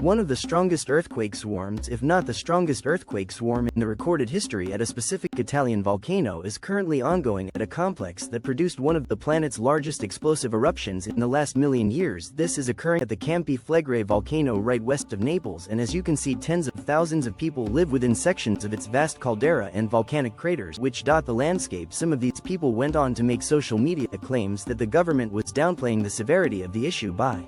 One of the strongest earthquake swarms, if not the strongest earthquake swarm in the recorded history at a specific Italian volcano, is currently ongoing at a complex that produced one of the planet's largest explosive eruptions in the last million years. This is occurring at the Campi Flegrei volcano right west of Naples, and as you can see, tens of thousands of people live within sections of its vast caldera and volcanic craters which dot the landscape. Some of these people went on to make social media claims that the government was downplaying the severity of the issue by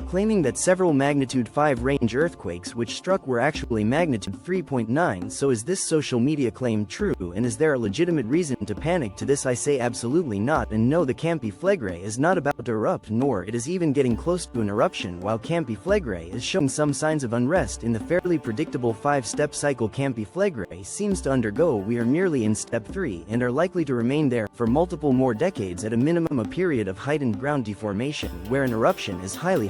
claiming that several magnitude 5 range earthquakes which struck were actually magnitude 3.9. So is this social media claim true, and is there a legitimate reason to panic? To this I say absolutely not, and no, the Campi Flegrei is not about to erupt, nor it is even getting close to an eruption. While Campi Flegrei is showing some signs of unrest in the fairly predictable 5-step cycle Campi Flegrei seems to undergo, we are merely in step 3 and are likely to remain there for multiple more decades, at a minimum a period of heightened ground deformation where an eruption is highly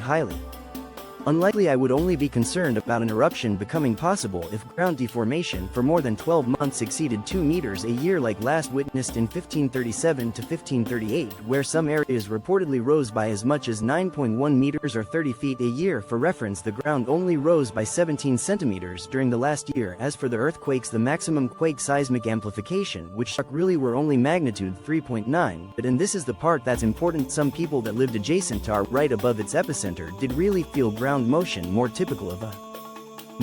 unlikely. I would only be concerned about an eruption becoming possible if ground deformation for more than 12 months exceeded 2 meters a year, like last witnessed in 1537 to 1538, where some areas reportedly rose by as much as 9.1 meters or 30 feet a year. For reference, the ground only rose by 17 centimeters during the last year. As for the earthquakes, the maximum quake seismic amplification which struck really were only magnitude 3.9, but and this is the part that's important, some people that lived adjacent to or right above its epicenter did really feel ground motion more typical of a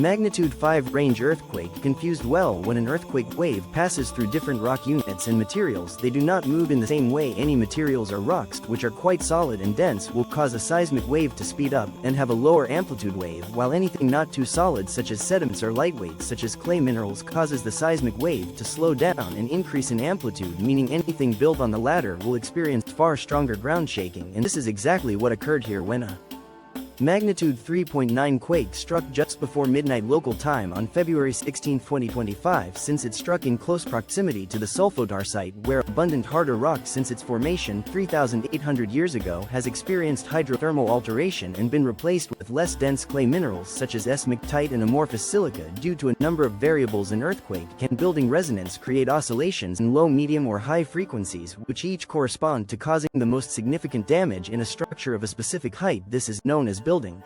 magnitude 5 range earthquake. Confused? Well, when an earthquake wave passes through different rock units and materials, they do not move in the same way. Any materials or rocks which are quite solid and dense will cause a seismic wave to speed up and have a lower amplitude wave, while anything not too solid such as sediments or lightweight such as clay minerals causes the seismic wave to slow down and increase in amplitude, meaning anything built on the latter will experience far stronger ground shaking, and this is exactly what occurred here when a magnitude 3.9 quake struck just before midnight local time on February 16, 2025. Since it struck in close proximity to the Solfodar site, where abundant harder rock since its formation 3,800 years ago has experienced hydrothermal alteration and been replaced with less dense clay minerals such as smectite and amorphous silica. Due to a number of variables, an earthquake can building resonance create oscillations in low, medium or high frequencies, which each correspond to causing the most significant damage in a structure of a specific height. This is known as building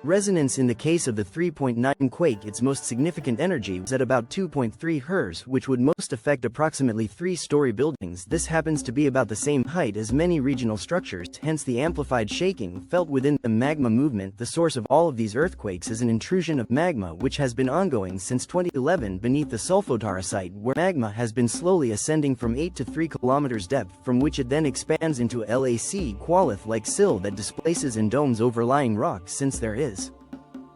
resonance. In the case of the 3.9 quake, its most significant energy was at about 2.3 Hz, which would most affect approximately 3-story buildings. This happens to be about the same height as many regional structures, hence the amplified shaking felt within the magma movement. The source of all of these earthquakes is an intrusion of magma which has been ongoing since 2011 beneath the Solfodar site, where magma has been slowly ascending from 8 to 3 kilometers depth, from which it then expands into a lac quolith-like sill that displaces and domes overlying rocks. Since there is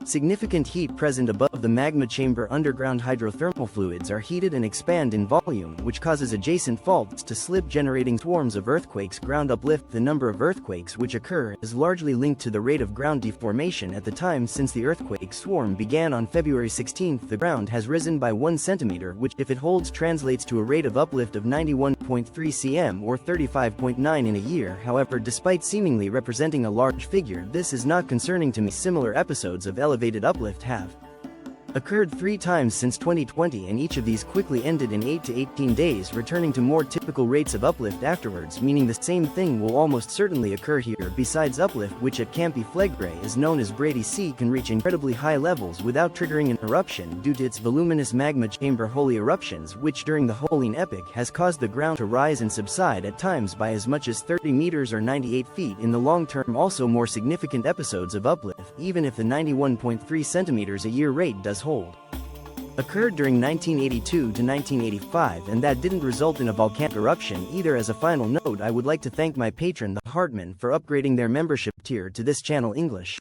significant heat present above the magma chamber, underground hydrothermal fluids are heated and expand in volume, which causes adjacent faults to slip, generating swarms of earthquakes. Ground uplift. The number of earthquakes which occur is largely linked to the rate of ground deformation. At the time since the earthquake swarm began on February 16, the ground has risen by 1 centimeter, which, if it holds, translates to a rate of uplift of 91.3 cm or 35.9 in a year. However, despite seemingly representing a large figure, this is not concerning to me. Similar episodes of elevated uplift have occurred 3 times since 2020, and each of these quickly ended in 8 to 18 days, returning to more typical rates of uplift afterwards, meaning the same thing will almost certainly occur here. Besides, uplift, which at Campi Flegrei is known as bradyseism, can reach incredibly high levels without triggering an eruption due to its voluminous magma chamber holy eruptions, which during the Holocene epoch has caused the ground to rise and subside at times by as much as 30 meters or 98 feet in the long term. Also, more significant episodes of uplift, even if the 91.3 centimeters a year rate does hold, occurred during 1982 to 1985, and that didn't result in a volcanic eruption either. As a final note, I would like to thank my patron the Hartman for upgrading their membership tier to this channel English.